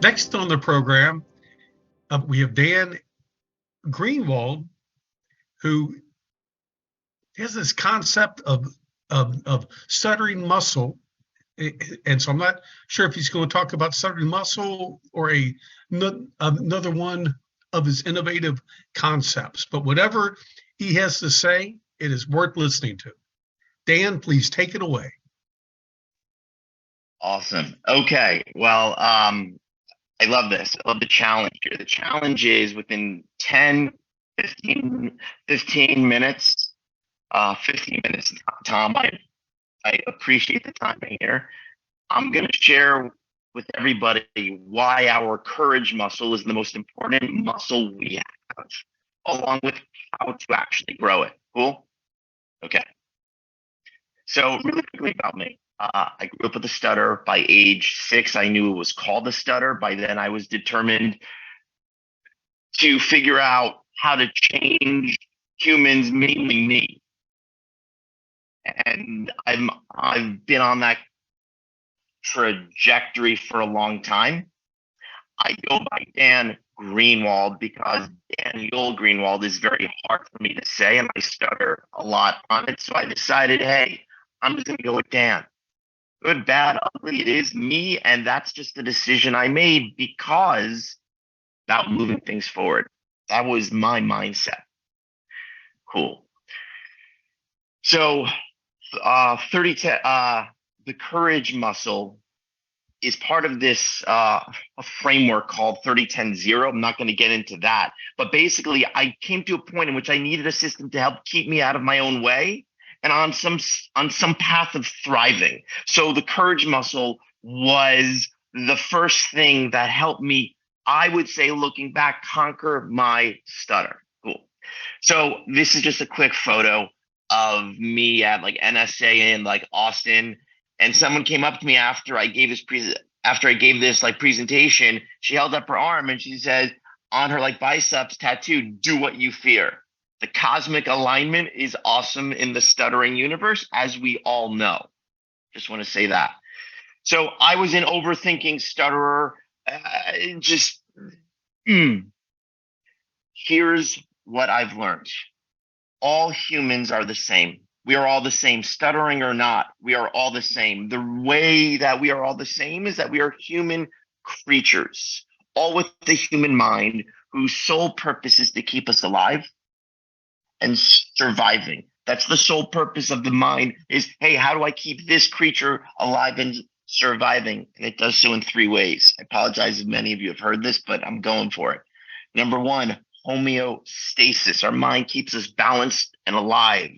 Next on the program, we have Dan Greenwald, who has this concept of stuttering muscle. And so I'm not sure if he's going to talk about stuttering muscle or another one of his innovative concepts. But whatever he has to say, it is worth listening to. Dan, please take it away. Awesome. Okay. Well, I love this. I love the challenge here. The challenge is within 10, 15 minutes, 15 minutes, Tom, I appreciate the timing here. I'm going to share with everybody why our courage muscle is the most important muscle we have, along with how to actually grow it. Cool? Okay. So really quickly about me. I grew up with a stutter. By age 6, I knew it was called a stutter. By then, I was determined to figure out how to change humans, mainly me. And I've been on that trajectory for a long time. I go by Dan Greenwald because Daniel Greenwald is very hard for me to say, and I stutter a lot on it. So I decided, hey, I'm just going to go with Dan. Good, bad, ugly, it is me, and that's just the decision I made because about moving things forward. That was my mindset. Cool. So, the courage muscle is part of this a framework called 30-10-0. I'm not going to get into that, but basically, I came to a point in which I needed a system to help keep me out of my own way and on some path of thriving. So the courage muscle was the first thing that helped me, I would say, looking back, conquer my stutter. Cool. So this is just a quick photo of me at like NSA in like Austin, and someone came up to me after I gave this presentation. She held up her arm and she said on her like biceps tattooed, "Do what you fear." The cosmic alignment is awesome in the stuttering universe, as we all know. Just want to say that. So I was an overthinking stutterer. Here's what I've learned. All humans are the same. We are all the same, stuttering or not. We are all the same. The way that we are all the same is that we are human creatures, all with the human mind, whose sole purpose is to keep us alive and surviving. That's the sole purpose of the mind is, hey, how do I keep this creature alive and surviving? And it does so in 3 ways. I apologize if many of you have heard this, but I'm going for it. Number 1, homeostasis. Our mind keeps us balanced and alive.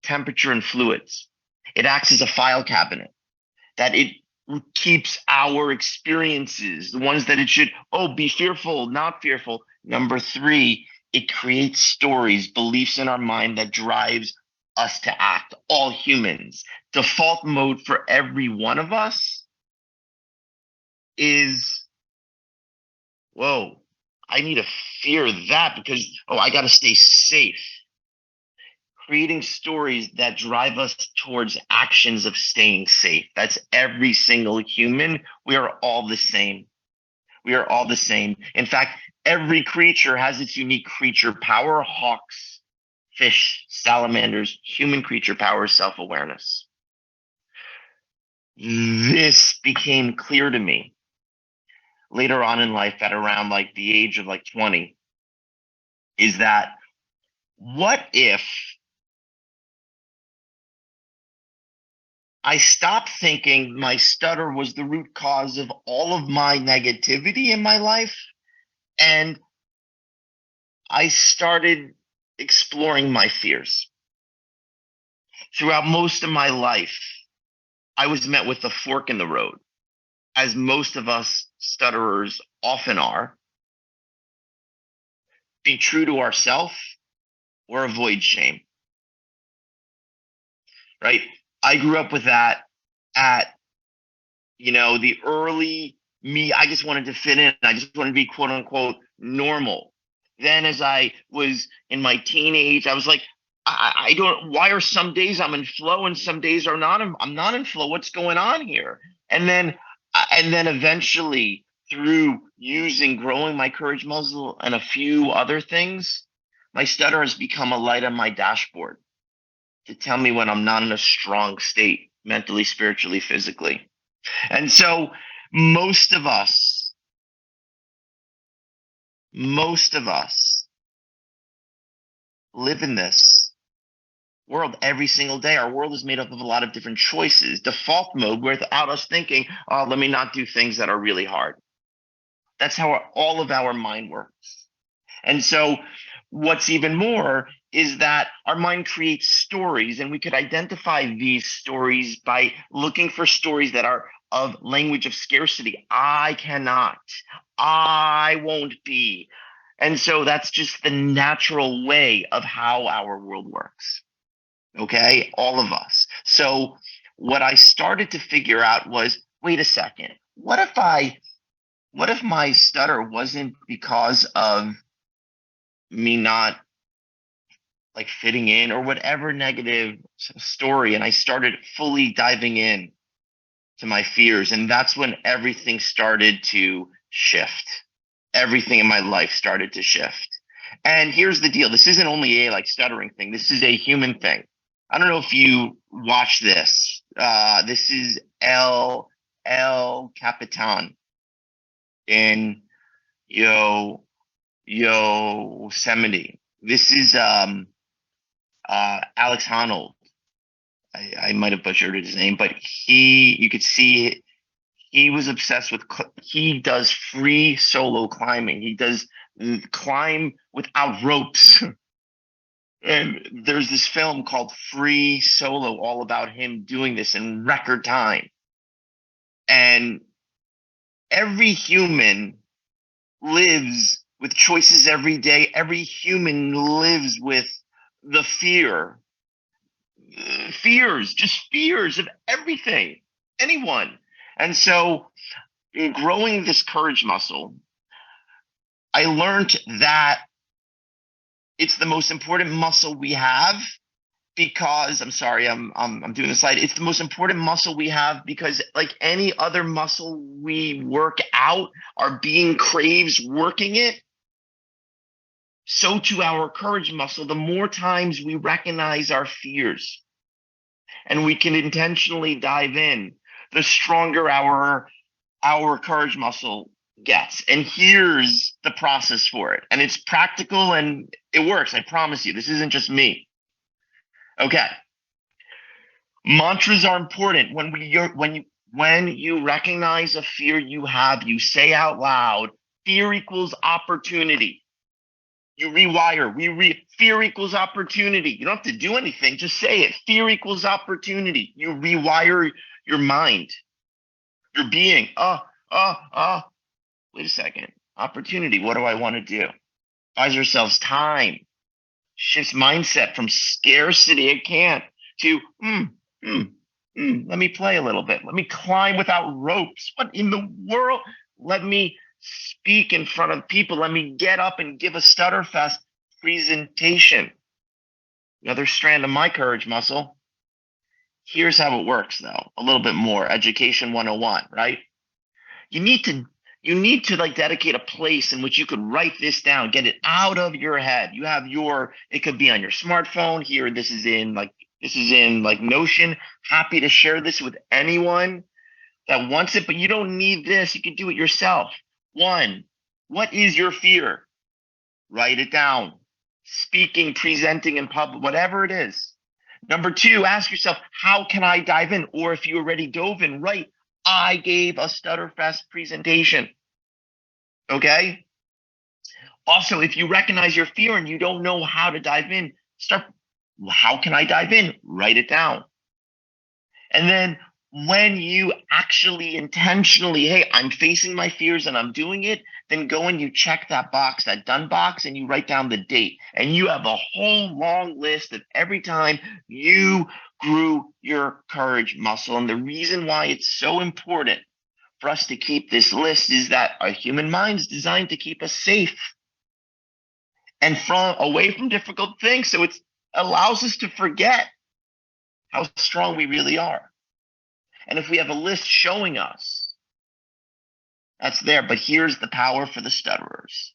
Temperature and fluids. It acts as a file cabinet that it keeps our experiences, the ones that it should, be fearful, not fearful. Number 3, it creates stories, beliefs in our mind that drives us to act. All humans. Default mode for every one of us is, whoa, I need to fear that because, I got to stay safe. Creating stories that drive us towards actions of staying safe. That's every single human. We are all the same. We are all the same. In fact, every creature has its unique creature power. Hawks, fish, salamanders, human creature power, self-awareness. This became clear to me later on in life at around like the age of like 20, is that what if I stopped thinking my stutter was the root cause of all of my negativity in my life, and I started exploring my fears. Throughout most of my life, I was met with a fork in the road, as most of us stutterers often are. Be true to ourselves or avoid shame. Right? I grew up with that at, the early me. I just wanted to fit in. I just wanted to be quote unquote normal. Then as I was in my teenage, I was like, I don't, why are some days I'm in flow and some days are not, I'm not in flow? What's going on here? And then And then eventually, through growing my courage muscle and a few other things, my stutter has become a light on my dashboard to tell me when I'm not in a strong state, mentally, spiritually, physically. And so most of us live in this world every single day. Our world is made up of a lot of different choices. Default mode, without us thinking, oh, let me not do things that are really hard. That's how all of our mind works. And so what's even more is that our mind creates stories, and we could identify these stories by looking for stories that are of language of scarcity. I cannot, I won't be. And so that's just the natural way of how our world works. Okay, all of us. So what I started to figure out was, wait a second, what if my stutter wasn't because of me not like fitting in or whatever negative story? And I started fully diving in to my fears, and that's when everything started to shift. Everything in my life started to shift. And here's the deal. This isn't only a like stuttering thing. This is a human thing. I don't know if you watch this. This is El Capitan in Yosemite. This is Alex Honnold. I might have butchered his name, but you could see he was obsessed with, he does free solo climbing. He does climb without ropes. And there's this film called Free Solo, all about him doing this in record time. And every human lives with choices every day. Every human lives with the fears of everything, anyone. And so in growing this courage muscle, I learned that it's the most important muscle we have because I'm doing the slide. It's the most important muscle we have because, like any other muscle we work out, our being craves working it. So to our courage muscle, the more times we recognize our fears and we can intentionally dive in, the stronger our courage muscle gets. And here's the process for it. And it's practical and it works. I promise you, this isn't just me. Okay. Mantras are important. When you recognize a fear you have, you say out loud, fear equals opportunity. You rewire. Fear equals opportunity. You don't have to do anything. Just say it. Fear equals opportunity. You rewire your mind, your being. Wait a second. Opportunity. What do I want to do? Buys ourselves time. Shifts mindset from scarcity, I can't, to let me play a little bit. Let me climb without ropes. What in the world? Let me speak in front of people. Let me get up and give a StutterFest presentation. Another strand of my courage muscle. Here's how it works, though. A little bit more. Education 101, right? You need to like dedicate a place in which you could write this down, get it out of your head. You have it could be on your smartphone here. This is in like Notion. Happy to share this with anyone that wants it, but you don't need this. You can do it yourself. 1, what is your fear? Write it down. Speaking, presenting in public, whatever it is. Number 2, ask yourself, how can I dive in? Or if you already dove in, write, I gave a StutterFest presentation. Okay? Also, if you recognize your fear and you don't know how to dive in, how can I dive in? Write it down. And then when you actually intentionally, hey, I'm facing my fears and I'm doing it, then go and you check that box, that done box, and you write down the date. And you have a whole long list of every time you grew your courage muscle. And the reason why it's so important for us to keep this list is that our human mind is designed to keep us safe and away from difficult things. So it allows us to forget how strong we really are. And if we have a list showing us That's there. But here's the power for the stutterers.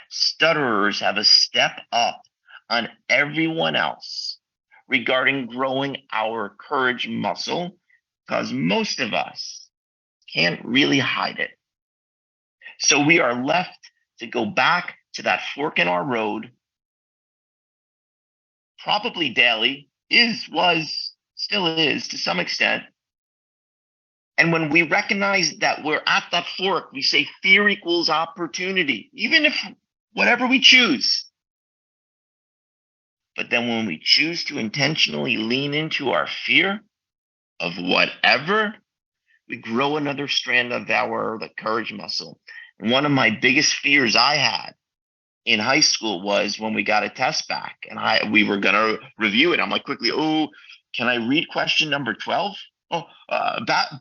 Stutterers have a step up on everyone else regarding growing our courage muscle, because most of us can't really hide it. So we are left to go back to that fork in our road, probably daily, still is to some extent. And when we recognize that we're at that fork, we say fear equals opportunity, even if whatever we choose. But then when we choose to intentionally lean into our fear of whatever, we grow another strand of the courage muscle. And one of my biggest fears I had in high school was when we got a test back and we were going to review it. I'm like, quickly, can I read question number 12?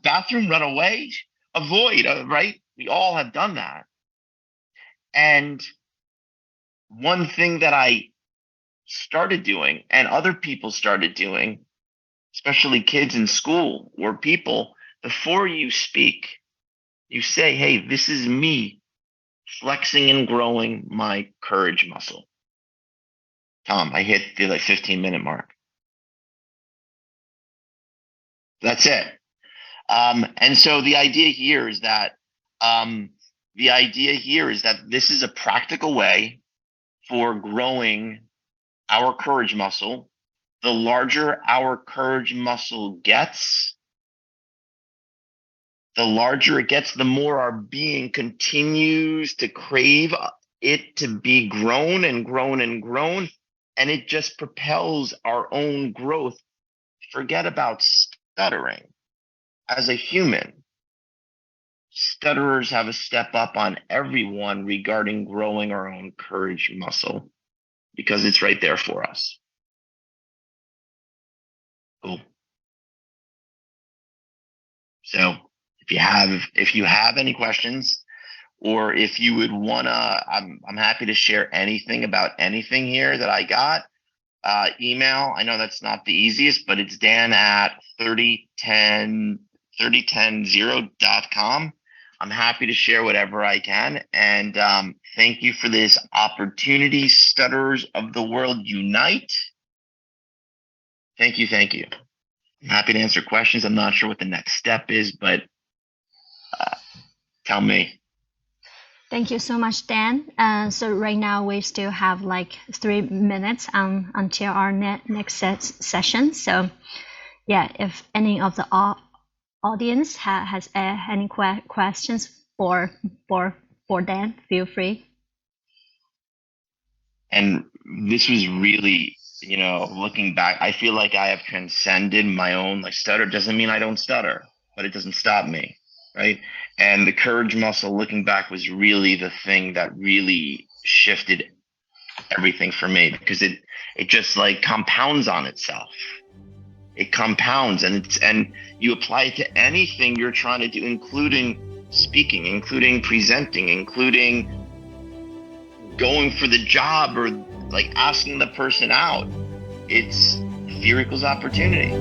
Bathroom, run away, avoid, right? We all have done that. And one thing that I started doing and other people started doing, especially kids in school or people, before you speak, you say, hey, this is me flexing and growing my courage muscle. Tom, I hit the 15-minute mark. That's it. And so the idea here is that this is a practical way for growing our courage muscle. The larger our courage muscle gets, the larger it gets, the more our being continues to crave it to be grown and grown and grown. And it just propels our own growth. Forget about stuttering. As a human, stutterers have a step up on everyone regarding growing our own courage muscle, because it's right there for us. Cool. So if you have any questions, or if you would wanna, I'm happy to share anything about anything here that I got. Email. I know that's not the easiest, but it's Dan at 3010.com. I'm happy to share whatever I can. And thank you for this opportunity. Stutterers of the world unite. Thank you. I'm happy to answer questions. I'm not sure what the next step is, but tell me. Thank you so much, Dan. So right now we still have 3 minutes until our next session. So yeah, if any of the audience has any questions for Dan, feel free. And this was really, looking back, I feel like I have transcended my own stutter. Doesn't mean I don't stutter, but it doesn't stop me, right? And the courage muscle, looking back, was really the thing that really shifted everything for me, because it just compounds on itself. It compounds, and you apply it to anything you're trying to do, including speaking, including presenting, including going for the job, or asking the person out. It's fear equals opportunity.